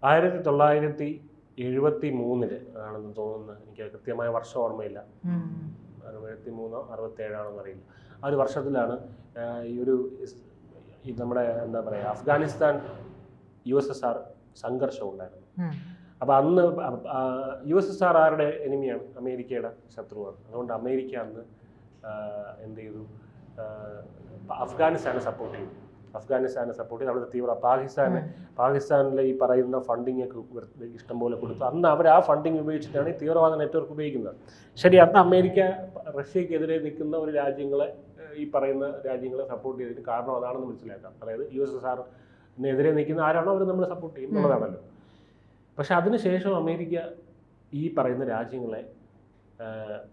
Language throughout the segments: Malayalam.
1973 ആണെന്ന് തോന്നുന്നു. എനിക്ക് കൃത്യമായ വർഷം ഓർമ്മയില്ല. 63 67 അറിയില്ല. ആ ഒരു വർഷത്തിലാണ് ഈ ഒരു നമ്മുടെ എന്താ പറയുക അഫ്ഗാനിസ്ഥാൻ USSR സംഘർഷം ഉണ്ടായിരുന്നു. അപ്പോൾ അന്ന് USSR ആരുടെ എനിമിയാണ്? അമേരിക്കയുടെ ശത്രുവാണ്. അതുകൊണ്ട് അമേരിക്ക അന്ന് എന്ത് ചെയ്തു? അഫ്ഗാനിസ്ഥാനെ സപ്പോർട്ട് ചെയ്തു. അവിടുത്തെ തീവ്ര പാകിസ്ഥാനിലെ ഈ പറയുന്ന ഫണ്ടിങ് ഒക്കെ ഇഷ്ടംപോലെ കൊടുത്തു. അന്ന് അവർ ആ ഫണ്ടിങ് ഉപയോഗിച്ചിട്ടാണ് ഈ തീവ്രവാദ നെറ്റ്വർക്ക് ഉപയോഗിക്കുന്നത്. ശരി, അന്ന് അമേരിക്ക റഷ്യക്കെതിരെ നിൽക്കുന്ന ഒരു ഈ പറയുന്ന രാജ്യങ്ങളെ സപ്പോർട്ട് ചെയ്തിട്ട് കാരണം അതാണെന്ന് മനസ്സിലാക്കാം. അതായത് USSRനെതിരെ നിൽക്കുന്ന ആരാണോ അവർ നമ്മൾ സപ്പോർട്ട് ചെയ്യും എന്നുള്ളതാണല്ലോ. പക്ഷെ അതിനുശേഷം അമേരിക്ക ഈ പറയുന്ന രാജ്യങ്ങളെ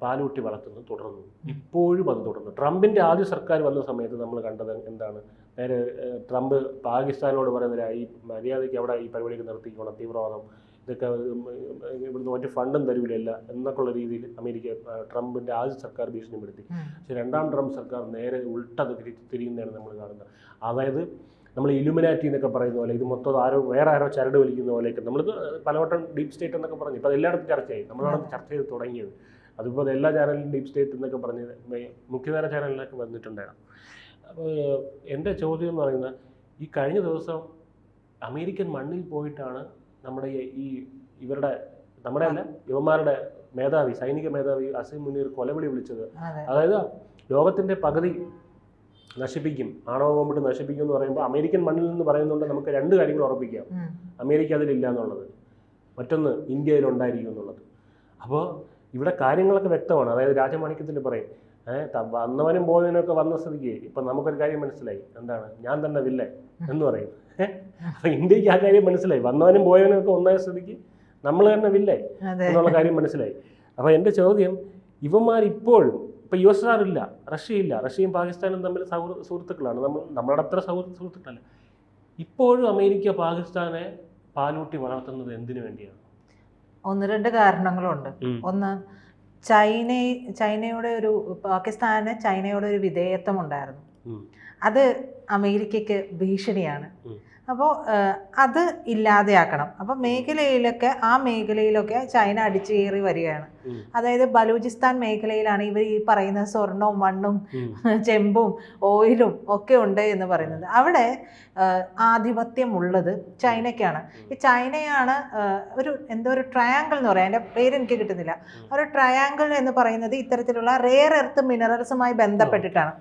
പാലൂട്ടി വളർത്തുന്നത് തുടർന്നു. ഇപ്പോഴും അത് തുടർന്നു. ട്രംപിൻ്റെ ആദ്യ സർക്കാർ വന്ന സമയത്ത് നമ്മൾ കണ്ടത് എന്താണ്? നേരെ ട്രംപ് പാകിസ്ഥാനോട് പറയുന്ന ഈ മര്യാദയ്ക്ക് അവിടെ ഈ പരിപാടിയൊക്കെ നിർത്തിക്കണം, തീവ്രവാദം ഇതൊക്കെ ഇവിടുന്ന് മറ്റു ഫണ്ടും തരൂലല്ല എന്നൊക്കെയുള്ള രീതിയിൽ ട്രംപിൻ്റെ ആദ്യ സർക്കാർ ഭീഷണിപ്പെടുത്തി. പക്ഷെ രണ്ടാം ട്രംപ് സർക്കാർ നേരെ തിരിയുന്നതാണ് നമ്മൾ കാണുന്നത്. അതായത് നമ്മൾ ഇലുമിനാറ്റി എന്നൊക്കെ പറയുന്ന പോലെ ഇത് മൊത്തം വേറെ ആരോ ചരട് വലിക്കുന്ന പോലെയൊക്കെ നമ്മൾ പലവട്ടം ഡീപ് സ്റ്റേറ്റ് എന്നൊക്കെ പറഞ്ഞു. ഇപ്പോൾ എല്ലായിടത്തും ചർച്ചയായി. നമ്മളാണ് ചർച്ച ചെയ്ത് തുടങ്ങിയത്. അതിപ്പോൾ എല്ലാ ചാനലിലും ഡീപ് സ്റ്റേറ്റ് എന്നൊക്കെ പറഞ്ഞ് മുഖ്യധാര ചാനലിലൊക്കെ വന്നിട്ടുണ്ടായിരുന്നു. അപ്പോൾ എൻ്റെ ചോദ്യം എന്ന് പറയുന്നത്, ഈ കഴിഞ്ഞ ദിവസം അമേരിക്കൻ മണ്ണിൽ പോയിട്ടാണ് നമ്മുടെ യുവന്മാരുടെ മേധാവി, സൈനിക മേധാവി അസീം മുനീർ കൊലവിളി വിളിച്ചത്. അതായത് ലോകത്തിൻ്റെ പകുതി നശിപ്പിക്കും, ആണവ ബോംബിട്ട് നശിപ്പിക്കും എന്ന് പറയുമ്പോൾ അമേരിക്കൻ മണ്ണിൽ നിന്ന് പറയുന്നുണ്ട് നമുക്ക് രണ്ട് കാര്യങ്ങൾ ഉറപ്പിക്കാം. അമേരിക്ക അതിലില്ല എന്നുള്ളത്, മറ്റൊന്ന് ഇന്ത്യയിൽ ഉണ്ടായിരിക്കും എന്നുള്ളത്. അപ്പോൾ ഇവിടെ കാര്യങ്ങളൊക്കെ വ്യക്തമാണ്. അതായത് രാജമാണിക്യത്തിൽ പറയും, വന്നവനും പോയവനൊക്കെ വന്ന സ്ഥിതിക്ക് ഇപ്പം നമുക്കൊരു കാര്യം മനസ്സിലായി. എന്താണ്? ഞാൻ തന്നെ വില്ലേ എന്ന് പറയും. അപ്പം ഇന്ത്യക്ക് ആ കാര്യം മനസ്സിലായി. വന്നവനും പോയവനും ഒക്കെ ഒന്നായ സ്ഥിതിക്ക് നമ്മൾ തന്നെ വില്ലേ എന്നുള്ള കാര്യം മനസ്സിലായി. അപ്പോൾ എൻ്റെ ചോദ്യം, ഇവന്മാരിപ്പോഴും ഇപ്പം USSR ഇല്ല, റഷ്യയില്ല, റഷ്യയും പാകിസ്ഥാനും തമ്മിൽ സുഹൃത്തുക്കളാണ്. നമ്മളുടെ അത്ര സുഹൃത്തുക്കളല്ല. ഇപ്പോഴും അമേരിക്ക പാകിസ്ഥാനെ പാലൂട്ടി വളർത്തുന്നത് എന്തിനു വേണ്ടിയാണ്? ഒന്ന് രണ്ട് കാരണങ്ങളുണ്ട്. ഒന്ന്, പാകിസ്ഥാന് ചൈനയുടെ ഒരു വിധേയത്വം ഉണ്ടായിരുന്നു. അത് അമേരിക്കയ്ക്ക് ഭീഷണിയാണ്. അപ്പോൾ അത് ഇല്ലാതെയാക്കണം. അപ്പോൾ ആ മേഖലയിലൊക്കെ ചൈന അടിച്ചു കയറി വരികയാണ്. അതായത് ബലൂചിസ്ഥാൻ മേഖലയിലാണ് ഇവർ ഈ പറയുന്ന സ്വർണവും മണ്ണും ചെമ്പും ഓയിലും ഒക്കെ ഉണ്ട് എന്ന് പറയുന്നത്. അവിടെ ആധിപത്യം ഉള്ളത് ചൈനയ്ക്കാണ്. ഈ ചൈനയാണ് ഒരു ട്രയാങ്കിൾ എന്ന് പറയാം, അതിൻ്റെ പേരെനിക്ക് കിട്ടുന്നില്ല. ഒരു ട്രയാങ്കിൾ എന്ന് പറയുന്നത് ഇത്തരത്തിലുള്ള റെയർ എർത്ത് മിനറൽസുമായി ബന്ധപ്പെട്ടിട്ടാണ്.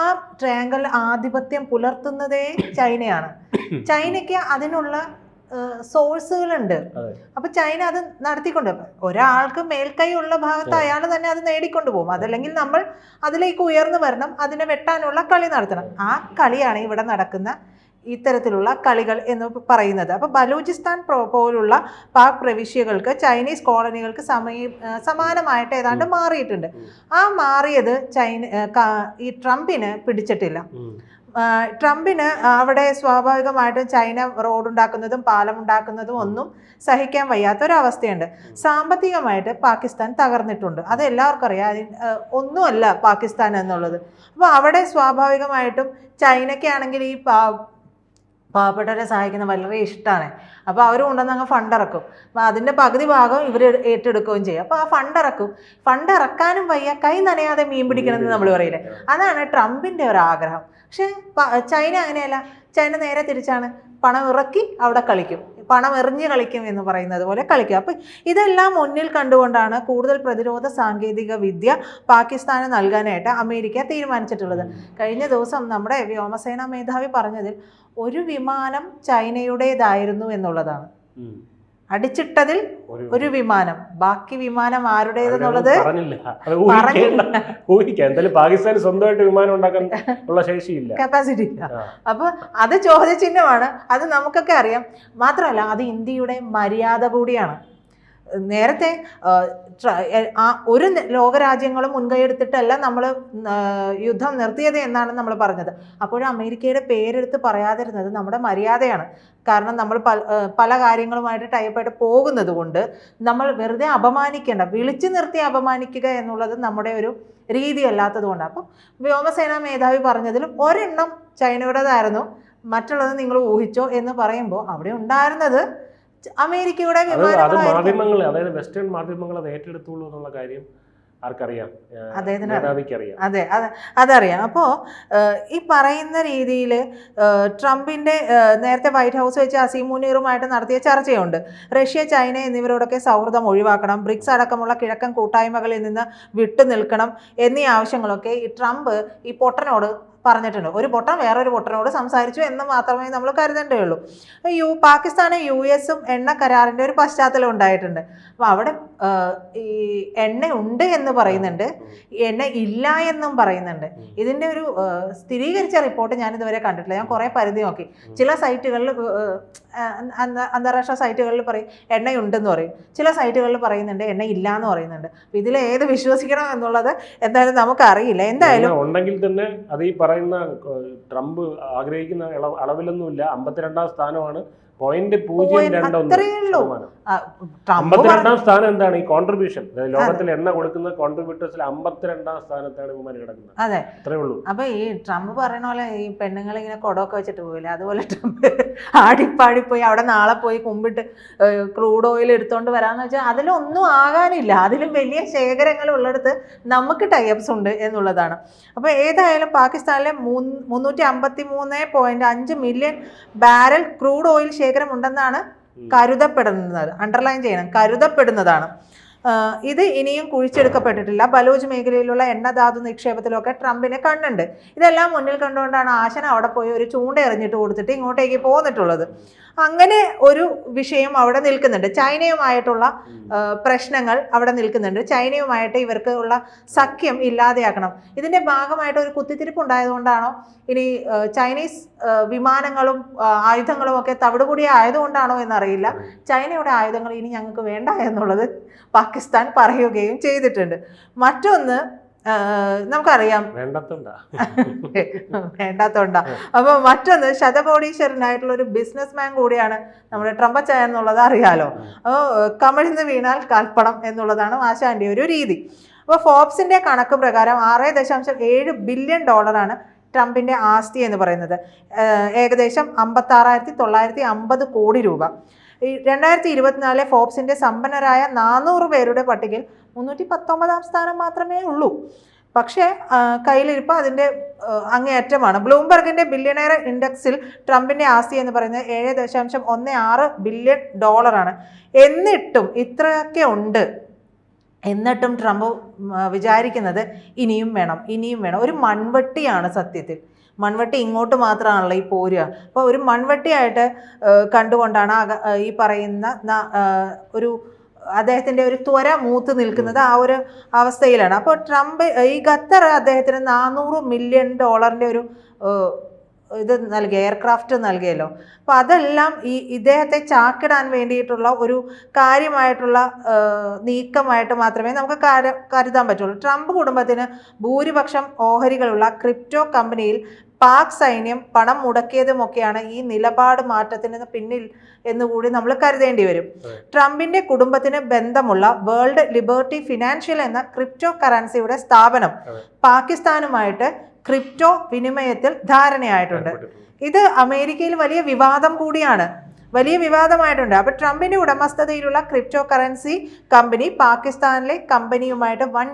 ആ ട്രയാങ്കിൾ ആധിപത്യം പുലർത്തുന്നതേ ചൈനയാണ്. ചൈനയ്ക്ക് അതിനുള്ള സോഴ്സുകളുണ്ട്. അപ്പൊ ചൈന അത് നടത്തിക്കൊണ്ട് ഒരാൾക്ക് മേൽക്കൈ ഉള്ള ഭാഗത്ത് അയാൾ തന്നെ അത് നേടിക്കൊണ്ടു പോകും. അതല്ലെങ്കിൽ നമ്മൾ അതിലേക്ക് ഉയർന്നു വരണം, അതിനെ വെട്ടാനുള്ള കളി നടത്തണം. ആ കളിയാണ് ഇവിടെ നടക്കുന്ന ഇത്തരത്തിലുള്ള കളികൾ എന്ന് പറയുന്നത്. അപ്പോൾ ബലൂചിസ്ഥാൻ പോലുള്ള പാക് പ്രവിശ്യകൾക്ക് ചൈനീസ് കോളനികൾക്ക് സമാനമായിട്ട് ഏതാണ്ട് മാറിയിട്ടുണ്ട്. ആ മാറിയത് ഈ ട്രംപിന് പിടിച്ചിട്ടില്ല. ട്രംപിന് അവിടെ സ്വാഭാവികമായിട്ടും ചൈന റോഡുണ്ടാക്കുന്നതും പാലമുണ്ടാക്കുന്നതും ഒന്നും സഹിക്കാൻ വയ്യാത്തൊരവസ്ഥയുണ്ട്. സാമ്പത്തികമായിട്ട് പാകിസ്ഥാൻ തകർന്നിട്ടുണ്ട്. അത് എല്ലാവർക്കും അറിയാം. ഒന്നുമല്ല പാകിസ്ഥാൻ എന്നുള്ളത്. അപ്പോൾ അവിടെ സ്വാഭാവികമായിട്ടും ചൈനയ്ക്കാണെങ്കിൽ ഈ പാവപ്പെട്ടവരെ സഹായിക്കുന്ന വളരെ ഇഷ്ടമാണ്. അപ്പോൾ അവർ കൊണ്ടുവന്ന് ഫണ്ട് ഇറക്കും. അപ്പോൾ അതിൻ്റെ പകുതി ഭാഗം ഇവർ ഏറ്റെടുക്കുകയും ചെയ്യും. അപ്പോൾ ആ ഫണ്ട് ഇറക്കാനും വയ്യ, കൈ നനയാതെ മീൻ പിടിക്കണമെന്ന് നമ്മൾ പറയില്ലേ, അതാണ് ട്രംപിൻ്റെ ഒരു ആഗ്രഹം. പക്ഷേ ചൈന അങ്ങനെയല്ല. ചൈന നേരെ തിരിച്ചാണ്. പണം ഇറക്കി അവിടെ കളിക്കും, പണം എറിഞ്ഞ് കളിക്കും എന്ന് പറയുന്നത് പോലെ കളിക്കും. അപ്പം ഇതെല്ലാം മുന്നിൽ കണ്ടുകൊണ്ടാണ് കൂടുതൽ പ്രതിരോധ സാങ്കേതിക വിദ്യ പാകിസ്ഥാന് നൽകാനായിട്ട് അമേരിക്ക തീരുമാനിച്ചിട്ടുള്ളത്. കഴിഞ്ഞ ദിവസം നമ്മുടെ വ്യോമസേനാ മേധാവി പറഞ്ഞതിൽ ഒരു വിമാനം ചൈനയുടേതായിരുന്നു എന്നുള്ളതാണ്. അടിച്ചിട്ടതിൽ ഒരു വിമാനം, ബാക്കി വിമാനം ആരുടേതെന്നുള്ളത് പാകിസ്ഥാന് സ്വന്തമായിട്ട് വിമാനം ഉണ്ടാക്കാൻ ഉള്ള ശേഷിയില്ല, കപ്പാസിറ്റി ഇല്ല. അപ്പൊ അത് ചോദ്യചിഹ്നമാണ്. അത് നമുക്കൊക്കെ അറിയാം. മാത്രമല്ല അത് ഇന്ത്യയുടെ മര്യാദ കൂടിയാണ്. നേരത്തെ ഒരു ലോകരാജ്യങ്ങളും മുൻകൈയെടുത്തിട്ടല്ല നമ്മൾ യുദ്ധം നിർത്തിയത് എന്നാണ് നമ്മൾ പറഞ്ഞത്. അപ്പോഴും അമേരിക്കയുടെ പേരെടുത്ത് പറയാതിരുന്നത് നമ്മുടെ മര്യാദയാണ്. കാരണം നമ്മൾ പല കാര്യങ്ങളുമായിട്ട് ടൈപ്പായിട്ട് പോകുന്നത് കൊണ്ട് നമ്മൾ വെറുതെ അപമാനിക്കേണ്ട, വിളിച്ചു നിർത്തി അപമാനിക്കുക എന്നുള്ളത് നമ്മുടെ ഒരു രീതി അല്ലാത്തത് കൊണ്ടാണ്. അപ്പം വ്യോമസേനാ മേധാവി പറഞ്ഞതിലും ഒരെണ്ണം ചൈനയുടേതായിരുന്നു, മറ്റുള്ളത് നിങ്ങൾ ഊഹിച്ചോ എന്ന് പറയുമ്പോൾ അവിടെ ഉണ്ടായിരുന്നത് അമേരിക്കയുടെ അത് വിമാനങ്ങളായിരിക്കും. മാധ്യമങ്ങൾ, അതായത് വെസ്റ്റേൺ മാധ്യമങ്ങൾ അത് ഏറ്റെടുത്തുള്ളൂ എന്നുള്ള കാര്യം ആർക്കറിയാം? മേധാവിക്കറിയാം. അതെ, അതറിയാം. അപ്പോൾ ഈ പറയുന്ന രീതിയിൽ ട്രംപിൻ്റെ നേരത്തെ വൈറ്റ് ഹൗസ് വെച്ച് അസീം മുനീറുമായിട്ട് നടത്തിയ ചർച്ചയുണ്ട്. റഷ്യ, ചൈന എന്നിവരോടൊക്കെ സൗഹൃദം ഒഴിവാക്കണം, ബ്രിക്സ് അടക്കമുള്ള കിഴക്കൻ കൂട്ടായ്മകളിൽ നിന്ന് വിട്ടു നിൽക്കണം എന്നീ ആവശ്യങ്ങളൊക്കെ ഈ ട്രംപ് ഈ പൊട്ടനോട് പറഞ്ഞിട്ടുണ്ട്. ഒരു പൊട്ടൻ വേറൊരു പൊട്ടനോട് സംസാരിച്ചു എന്ന് മാത്രമേ നമ്മൾ കരുതേണ്ടതുള്ളൂ. പാകിസ്ഥാനും US-ഉം എണ്ണ കരാറിൻ്റെ ഒരു പശ്ചാത്തലം ഉണ്ടായിട്ടുണ്ട്. അപ്പോൾ അവിടെ ഈ എണ്ണ ഉണ്ട് എന്ന് പറയുന്നുണ്ട്, എണ്ണ ഇല്ല എന്നും പറയുന്നുണ്ട്. ഇതിൻ്റെ ഒരു സ്ഥിരീകരിച്ച റിപ്പോർട്ട് ഞാനിതുവരെ കണ്ടിട്ടില്ല. ഞാൻ കുറേ പരിധി നോക്കി. ചില സൈറ്റുകളിൽ, അന്താരാഷ്ട്ര സൈറ്റുകളിൽ പറയും എണ്ണയുണ്ടെന്ന് പറയും, ചില സൈറ്റുകളിൽ പറയുന്നുണ്ട് എണ്ണ ഇല്ല എന്ന് പറയുന്നുണ്ട്. അപ്പോൾ ഇതിൽ ഏത് വിശ്വസിക്കണം എന്നുള്ളത് എന്തായാലും നമുക്കറിയില്ല. എന്തായാലും ഉണ്ടെങ്കിൽ തന്നെ അത് ഈ പറയുന്ന ട്രംപ് ആഗ്രഹിക്കുന്ന അളവിലൊന്നുമില്ല. 52ാം സ്ഥാനമാണ്. 0.02. 52ാം സ്ഥാനം എന്താണ് ഈ കോൺട്രിബ്യൂഷൻ, ലോകത്തിൽ എണ്ണ കൊടുക്കുന്ന കോൺട്രിബ്യൂട്ടേഴ്സിൽ 52ാം സ്ഥാനത്താണ് ഇവന്മാർ കിടക്കുന്നത്. അതെ, അത്രേ ഉള്ളൂ. അപ്പൊ ഈ ട്രംപ് പറയുന്ന പോലെ ഈ പെണ്ണുങ്ങൾ ഇങ്ങനെ കൊടൊക്കെ വെച്ചിട്ട് പോയില്ല, അതുപോലെ ട്രംപ് ആടിപ്പാടിപ്പോയി അവിടെ നാളെ പോയി കുമ്പിട്ട് ക്രൂഡ് ഓയിൽ എടുത്തോണ്ട് വരാന്ന് വെച്ചാൽ അതിലൊന്നും ആകാനില്ല. അതിലും വലിയ ശേഖരങ്ങൾ ഉള്ളിടത്ത് നമുക്ക് ടൈപ്സ് ഉണ്ട് എന്നുള്ളതാണ്. അപ്പോൾ ഏതായാലും പാകിസ്ഥാനിലെ 353.5 മില്യൺ ബാരൽ ക്രൂഡ് ഓയിൽ ശേഖരം ഉണ്ടെന്നാണ് കരുതപ്പെടുന്നത്. അണ്ടർലൈൻ ചെയ്യണം, കരുതപ്പെടുന്നതാണ്. ഇത് ഇനിയും കുഴിച്ചെടുക്കപ്പെട്ടിട്ടില്ല. ബലൂച്ച് മേഖലയിലുള്ള എണ്ണധാതു നിക്ഷേപത്തിലൊക്കെ ട്രംപിന് കണ്ണുണ്ട്. ഇതെല്ലാം മുന്നിൽ കണ്ടുകൊണ്ടാണ് ആശന അവിടെ പോയി ഒരു ചൂണ്ട എറിഞ്ഞിട്ട് കൊടുത്തിട്ട് ഇങ്ങോട്ടേക്ക് പോന്നിട്ടുള്ളത്. അങ്ങനെ ഒരു വിഷയം അവിടെ നിൽക്കുന്നുണ്ട്. ചൈനയുമായിട്ടുള്ള പ്രശ്നങ്ങൾ അവിടെ നിൽക്കുന്നുണ്ട്. ചൈനയുമായിട്ട് ഇവർക്ക് ഉള്ള സഖ്യം ഇല്ലാതെയാക്കണം. ഇതിൻ്റെ ഭാഗമായിട്ട് ഒരു കുത്തിത്തിരിപ്പ് ഉണ്ടായതുകൊണ്ടാണോ, ഇനി ചൈനീസ് വിമാനങ്ങളും ആയുധങ്ങളും ഒക്കെ തവിടുകൂടി ആയതുകൊണ്ടാണോ എന്നറിയില്ല, ചൈനയുടെ ആയുധങ്ങൾ ഇനി ഞങ്ങൾക്ക് വേണ്ട എന്നുള്ളത് പാകിസ്ഥാൻ പറയുകയും ചെയ്തിട്ടുണ്ട്. മറ്റൊന്ന് നമുക്കറിയാം വേണ്ടാത്തോണ്ടാ. അപ്പൊ മറ്റൊന്ന് ശതകോടീശ്വരനായിട്ടുള്ള ഒരു ബിസിനസ്മാൻ കൂടിയാണ് നമ്മുടെ ട്രംപച്ചായ എന്നുള്ളത് അറിയാലോ. അപ്പോൾ കമിഴ്ന്ന് വീണാൽ കാൽപ്പണം എന്നുള്ളതാണ് ആശാന്റെ ഒരു രീതി. അപ്പോൾ ഫോബ്സിന്റെ കണക്ക് പ്രകാരം $6.7 ബില്യൺ ട്രംപിന്റെ ആസ്തി എന്ന് പറയുന്നത്. ഏകദേശം 56,950 കോടി രൂപ. 2024 ഫോബ്സിന്റെ സമ്പന്നരായ 400 പേരുടെ പട്ടികയിൽ 319ാം സ്ഥാനം മാത്രമേ ഉള്ളൂ. പക്ഷേ കയ്യിലിരിപ്പ് അതിൻ്റെ അങ്ങേയറ്റമാണ്. ബ്ലൂംബർഗിൻ്റെ ബില്യണയർ ഇൻഡെക്സിൽ ട്രംപിൻ്റെ ആസ്തി എന്ന് പറയുന്നത് $7.16 ബില്യൺ. എന്നിട്ടും ഇത്രയൊക്കെ ഉണ്ട്, എന്നിട്ടും ട്രംപ് വിചാരിക്കുന്നത് ഇനിയും വേണം. ഒരു മൺവെട്ടിയാണ് സത്യത്തിൽ. മൺവെട്ടി ഇങ്ങോട്ട് മാത്രമാണല്ലോ ഈ പോരുക. അപ്പോൾ ഒരു മൺവെട്ടിയായിട്ട് കണ്ടുകൊണ്ടാണ് ഈ പറയുന്ന ഒരു അദ്ദേഹത്തിൻ്റെ ഒരു ത്വര മൂത്ത് നിൽക്കുന്നത്. ആ ഒരു അവസ്ഥയിലാണ്. അപ്പോൾ ട്രംപ് ഈ ഖത്തർ അദ്ദേഹത്തിന് $400 മില്യൺ ഒരു ഇത് നൽകി, എയർക്രാഫ്റ്റ് നൽകിയല്ലോ. അപ്പോൾ അതെല്ലാം ഇദ്ദേഹത്തെ ചാക്കിടാൻ വേണ്ടിയിട്ടുള്ള ഒരു കാര്യമായിട്ടുള്ള നീക്കമായിട്ട് മാത്രമേ നമുക്ക് കരുതാൻ പറ്റുള്ളൂ. ട്രംപ് കുടുംബത്തിന് ഭൂരിപക്ഷം ഓഹരികളുള്ള ക്രിപ്റ്റോ കമ്പനിയിൽ പാക് സൈന്യം പണം മുടക്കിയതുമൊക്കെയാണ് ഈ നിലപാട് മാറ്റത്തിന് പിന്നിൽ എന്നുകൂടി നമ്മൾ കരുതേണ്ടി വരും. ട്രംപിന്റെ കുടുംബത്തിന് ബന്ധമുള്ള വേൾഡ് ലിബർട്ടി ഫിനാൻഷ്യൽ എന്ന ക്രിപ്റ്റോ കറൻസിയുടെ സ്ഥാപനം പാകിസ്ഥാനുമായിട്ട് ക്രിപ്റ്റോ വിനിമയത്തിൽ ധാരണയായിട്ടുണ്ട്. ഇത് അമേരിക്കയിൽ വലിയ വിവാദം കൂടിയാണ്, വലിയ വിവാദമായിട്ടുണ്ട്. അപ്പോൾ ട്രംപിന്റെ ഉടമസ്ഥതയിലുള്ള ക്രിപ്റ്റോ കറൻസി കമ്പനി പാകിസ്ഥാനിലെ കമ്പനിയുമായിട്ട് വൻ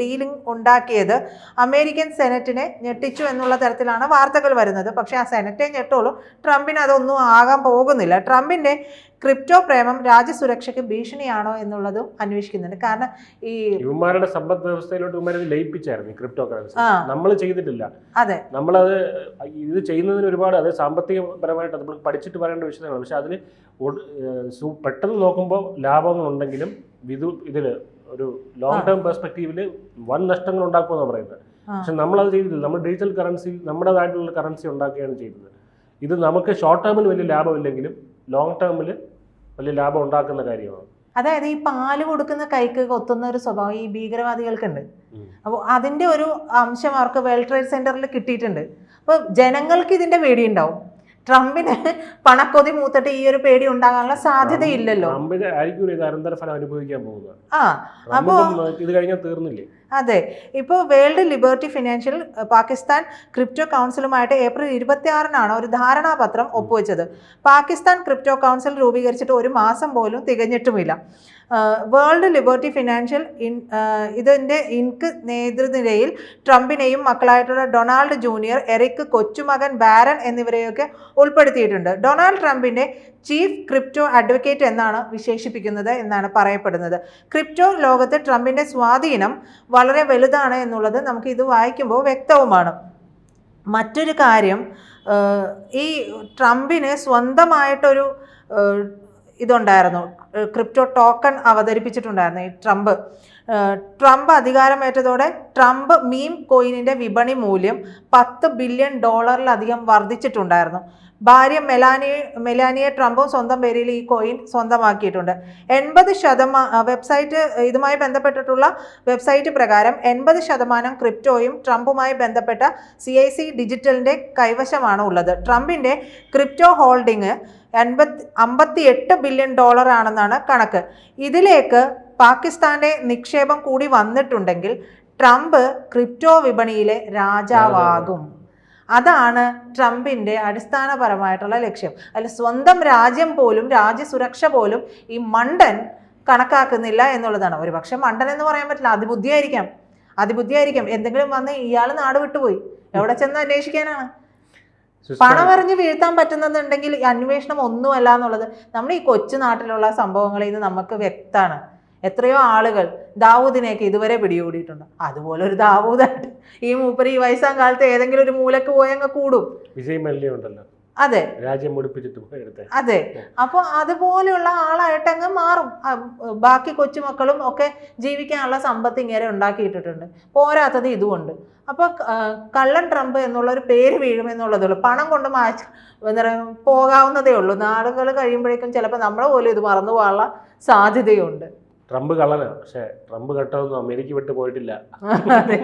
ഡീലിംഗ് ഉണ്ടാക്കിയത് അമേരിക്കൻ സെനറ്റിനെ ഞെട്ടിച്ചു എന്നുള്ള തരത്തിലാണ് വാർത്തകൾ വരുന്നത്. പക്ഷേ ആ സെനറ്റേ ഞെട്ടുള്ളൂ, ട്രംപിന് അതൊന്നും ആകാൻ പോകുന്നില്ല. ട്രംപിന്റെ ക്രിപ്റ്റോ പ്രേമം രാജ്യസുരക്ഷയ്ക്ക് ഭീഷണിയാണോ എന്നുള്ളതും അന്വേഷിക്കുന്നുണ്ട്. കാരണം ഈ ഇവന്മാരുടെ സമ്പദ് വ്യവസ്ഥയിലോട്ട് ഇവന്മാരത് ലയിപ്പിച്ചായിരുന്നു ഈ ക്രിപ്റ്റോ കറൻസി. നമ്മൾ ചെയ്തിട്ടില്ല. അതെ, നമ്മളത് ഇത് ചെയ്യുന്നതിന് ഒരുപാട്, അത് സാമ്പത്തികപരമായിട്ട് നമ്മൾ പഠിച്ചിട്ട് പറയേണ്ട വിഷയങ്ങളാണ്. പക്ഷെ അതിൽ പെട്ടെന്ന് നോക്കുമ്പോൾ ലാഭങ്ങളുണ്ടെങ്കിലും ഇതിൽ ഒരു ലോങ് ടേം പെർസ്പെക്റ്റീവിൽ വൻ നഷ്ടങ്ങൾ ഉണ്ടാക്കുമെന്നാണ് പറയുന്നത്. പക്ഷെ നമ്മളത് ചെയ്തിട്ടില്ല. നമ്മൾ ഡിജിറ്റൽ കറൻസി നമ്മുടേതായിട്ടുള്ള കറൻസി ഉണ്ടാക്കുകയാണ് ചെയ്തത്. ഇത് നമുക്ക് ഷോർട്ട് ടേമിൽ വലിയ ലാഭമില്ലെങ്കിലും ലോങ് ടേമിൽ വലിയ ലാഭം ഉണ്ടാക്കുന്ന കാര്യമാണ്. അതായത് ഈ പാല് കൊടുക്കുന്ന കൈക്ക് കൊത്തുന്ന ഒരു സ്വഭാവം ഈ ഭീകരവാദികൾക്കുണ്ട്. അപ്പോൾ അതിൻ്റെ ഒരു അംശം അവർക്ക് വേൾഡ് ട്രേഡ് സെന്ററിൽ കിട്ടിയിട്ടുണ്ട്. അപ്പോൾ ജനങ്ങൾക്ക് ഇതിൻ്റെ പേടിയുണ്ടാവും. ട്രംപിന് പണക്കൊതി മൂത്തിട്ട് ഈ ഒരു പേടി ഉണ്ടാകാനുള്ള സാധ്യതയില്ലല്ലോ. ട്രംപിന് ആയിരിക്കും ഇത് അനന്തരഫലം അനുഭവിക്കാൻ പോകുന്നത്. അപ്പോൾ ഇത് കഴിഞ്ഞാൽ തീർന്നില്ലേ? അതെ, ഇപ്പോൾ World Liberty Financial Pakistan Crypto കൗൺസിലുമായിട്ട് ഏപ്രിൽ 26-നാണ് ഒരു ധാരണാപത്രം ഒപ്പുവെച്ചത്. പാകിസ്ഥാൻ ക്രിപ്റ്റോ കൗൺസിൽ രൂപീകരിച്ചിട്ട് ഒരു മാസം പോലും തികഞ്ഞിട്ടുമില്ല. വേൾഡ് ലിബർട്ടി ഫിനാൻഷ്യൽ ഇതിൻ്റെ ഇൻക് നേതൃനിരയിൽ ട്രംപിനെയും മക്കളായിട്ടുള്ള ഡൊണാൾഡ് ജൂനിയർ, എറിക് കൊച്ചുമകൻ ബാരൻ എന്നിവരെയൊക്കെ ഉൾപ്പെടുത്തിയിട്ടുണ്ട്. ഡൊണാൾഡ് ട്രംപിൻ്റെ ചീഫ് ക്രിപ്റ്റോ അഡ്വക്കേറ്റ് എന്നാണ് വിശേഷിപ്പിക്കുന്നത് എന്നാണ് പറയപ്പെടുന്നത്. ക്രിപ്റ്റോ ലോകത്ത് ട്രംപിൻ്റെ സ്വാധീനം വളരെ വലുതാണ് എന്നുള്ളത് നമുക്ക് ഇത് വായിക്കുമ്പോൾ വ്യക്തവുമാണ്. മറ്റൊരു കാര്യം, ഈ ട്രംപിന് സ്വന്തമായിട്ടൊരു ഇതുണ്ടായിരുന്നു, ക്രിപ്റ്റോ ടോക്കൺ അവതരിപ്പിച്ചിട്ടുണ്ടായിരുന്നു ഈ ട്രംപ് അധികാരമേറ്റതോടെ ട്രംപ് മീം കോയിനിൻ്റെ വിപണി മൂല്യം $10 ബില്യൺ വർദ്ധിച്ചിട്ടുണ്ടായിരുന്നു. ഭാര്യ മെലാനിയ ട്രംപും സ്വന്തം പേരിൽ ഈ കോയിൻ സ്വന്തമാക്കിയിട്ടുണ്ട്. 80% വെബ്സൈറ്റ്, ഇതുമായി ബന്ധപ്പെട്ടിട്ടുള്ള വെബ്സൈറ്റ് പ്രകാരം 80% ക്രിപ്റ്റോയും ട്രംപുമായി ബന്ധപ്പെട്ട CIC ഡിജിറ്റലിൻ്റെ കൈവശമാണ് ഉള്ളത്. ട്രംപിൻ്റെ ക്രിപ്റ്റോ ഹോൾഡിംഗ് $58 ബില്യൺ ആണെന്നാണ് കണക്ക്. ഇതിലേക്ക് പാകിസ്ഥാന്റെ നിക്ഷേപം കൂടി വന്നിട്ടുണ്ടെങ്കിൽ ട്രംപ് ക്രിപ്റ്റോ വിപണിയിലെ രാജാവാകും. അതാണ് ട്രംപിൻ്റെ അടിസ്ഥാനപരമായിട്ടുള്ള ലക്ഷ്യം. അതിൽ സ്വന്തം രാജ്യം പോലും, രാജ്യസുരക്ഷ പോലും ഈ മണ്ടൻ കണക്കാക്കുന്നില്ല എന്നുള്ളതാണ്. ഒരു പക്ഷെ മണ്ടൻ എന്ന് പറയാൻ പറ്റില്ല, അതിബുദ്ധിയായിരിക്കാം. എന്തെങ്കിലും വന്ന് ഇയാൾ നാട് വിട്ടുപോയി, എവിടെ ചെന്ന് അന്വേഷിക്കാനാണ്? പണം എറിഞ്ഞ് വീഴ്ത്താൻ പറ്റുന്നുണ്ടെങ്കിൽ അന്വേഷണം ഒന്നുമല്ല എന്നുള്ളത് നമ്മുടെ ഈ കൊച്ചു നാട്ടിലുള്ള സംഭവങ്ങളിൽ നിന്ന് നമുക്ക് വ്യക്തമാണ്. എത്രയോ ആളുകൾ ദാവൂദിനെയൊക്കെ ഇതുവരെ പിടികൂടിയിട്ടുണ്ട്. അതുപോലെ ഒരു ദാവൂദായിട്ട് ഈ മൂപ്പര് ഈ വയസ്സാം കാലത്ത് ഏതെങ്കിലും ഒരു മൂലക്ക് പോയങ്ങ് കൂടും. വിജയ് മല്യ ഉണ്ടല്ലോ, അതെ, രാജ്യം മുടിപ്പിച്ചിട്ട് അതെ. അപ്പോൾ അതുപോലെയുള്ള ആളായിട്ട് അങ്ങ് മാറും. ബാക്കി കൊച്ചുമക്കളും ഒക്കെ ജീവിക്കാനുള്ള സമ്പത്ത് ഇങ്ങനെ ഉണ്ടാക്കിയിട്ടിട്ടുണ്ട്. പോരാത്തത് ഇതുകൊണ്ട്. അപ്പോൾ കള്ളൻ ട്രംപ് എന്നുള്ളൊരു പേര് വീഴുമെന്നുള്ളതേ ഉള്ളൂ. പണം കൊണ്ട് എന്താ പറയുക, പോകാവുന്നതേ ഉള്ളൂ. നാളുകൾ കഴിയുമ്പോഴേക്കും ചിലപ്പോൾ നമ്മളെ പോലും ഇത് മറന്നു പോകാനുള്ള സാധ്യതയുണ്ട്. ട്രംപ് കള്ളനാണ്, പക്ഷേ ട്രംപ് ഘട്ടമൊന്നും അമേരിക്ക വിട്ട് പോയിട്ടില്ല. അതെ.